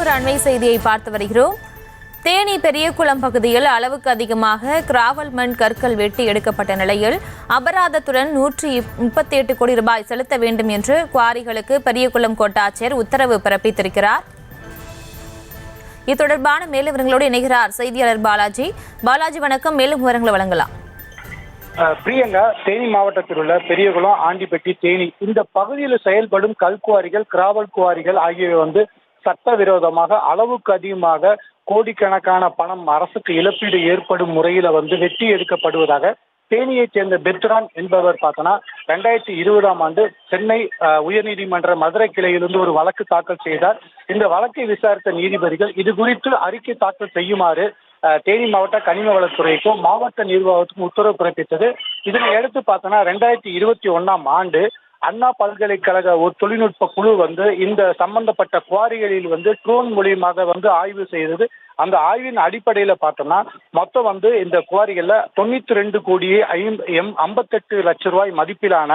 மற்றொரு அண்மை செய்தியை பார்த்து வருகிறோம். தேனி பெரியகுளம் பகுதியில் அளவுக்கு அதிகமாக கிராவல் மண் கற்கள் வெட்டி எடுக்கப்பட்ட நிலையில் அபராதத்துடன் 138 கோடி ரூபாய் செலுத்த வேண்டும் என்று குவாரிகளுக்கு பெரியகுளம் கோட்டாட்சியர் உத்தரவு பிறப்பித்திருக்கிறார். இது தொடர்பான மேலும் விவரங்களோடு இணைகிறார் செய்தியாளர் பாலாஜி. வணக்கம். மேலும் விவரங்களை வழங்கலாம். பிரியங்கா, தேனி மாவட்டத்தில் உள்ள பெரியகுளம், ஆண்டிப்பட்டி, தேனி இந்த பகுதியில் செயல்படும் கல்குவாரிகள், கிராவல் குவாரிகள் ஆகியவை சட்டவிரோதமாக அளவுக்கு அதிகமாக கோடிக்கணக்கான பணம் அரசுக்கு இழப்பீடு ஏற்படும் முறையில வெட்டி எடுக்கப்படுவதாக தேனியைச் சேர்ந்த பெத்ரான் என்பவர் 2020ஆம் ஆண்டு சென்னை உயர்நீதிமன்ற மதுரை கிளையிலிருந்து ஒரு வழக்கு தாக்கல் செய்தார். இந்த வழக்கை விசாரித்த நீதிபதிகள் இது குறித்து அறிக்கை தாக்கல் செய்யுமாறு தேனி மாவட்ட கனிம வளத்துறைக்கும் மாவட்ட நிர்வாகத்துக்கும் உத்தரவு பிறப்பித்தது. இதனை அடுத்து 2021ஆம் ஆண்டு அண்ணா பல்கலைக்கழக ஒரு தொழில்நுட்ப குழு இந்த சம்பந்தப்பட்ட குவாரிகளில் ட்ரோன் மூலியமாக ஆய்வு செய்தது. அந்த ஆய்வின் அடிப்படையில மொத்தம் இந்த குவாரிகள்ல 92 கோடியே 58 லட்சம் ரூபாய் மதிப்பிலான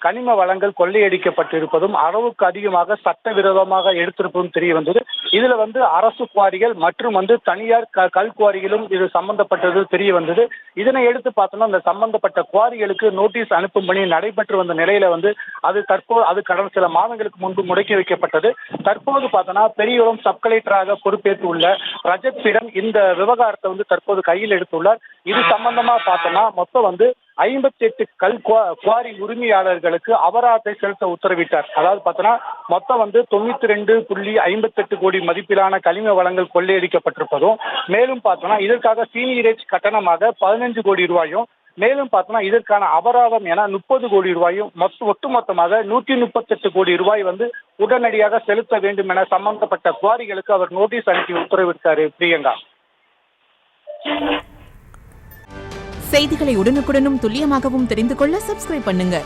கனிம வளங்கள் கொள்ளையடிக்கப்பட்டிருப்பதும் அளவுக்கு அதிகமாக சட்டவிரோதமாக எடுத்திருப்பதும் தெரிய வந்தது. இதுல அரசு குவாரிகள் மற்றும் தனியார் கல் குவாரிகளும் இது சம்பந்தப்பட்டது தெரிய வந்தது. இதனை எடுத்து அந்த சம்பந்தப்பட்ட குவாரிகளுக்கு நோட்டீஸ் அனுப்பும் பணி நடைபெற்று வந்த நிலையில அது கடந்த சில மாதங்களுக்கு முன்பு முடக்கி வைக்கப்பட்டது. தற்போது பெரியகுளம் சப் கலெக்டராக பொறுப்பேற்று உள்ள ரஜத்பீடன் இந்த விவகாரத்தை தற்போது கையில் எடுத்துள்ளார். இது சம்பந்தமா மொத்தம் 58 கல் குவாரி உரிமையாளர்களுக்கு அபராதத்தை செலுத்த உத்தரவிட்டார். அதாவது மொத்தம் 92.58 கோடி மதிப்பிலான கனிம வளங்கள் கொள்ளையடிக்கப்பட்டிருப்பதும், மேலும் இதற்காக சீனியரேஜ் கட்டணமாக 15 கோடி ரூபாயும், மேலும் இதற்கான அபராதம் என 30 கோடி ரூபாயும், ஒட்டுமொத்தமாக 138 கோடி ரூபாய் உடனடியாக செலுத்த வேண்டும் என சம்பந்தப்பட்ட குவாரிகளுக்கு அவர் நோட்டீஸ் அனுப்பி உத்தரவிட்டார். பிரியங்கா, செய்திகளை உடனுக்குடனும் துல்லியமாகவும் தெரிந்து கொள்ள சப்ஸ்கிரைப் பண்ணுங்க.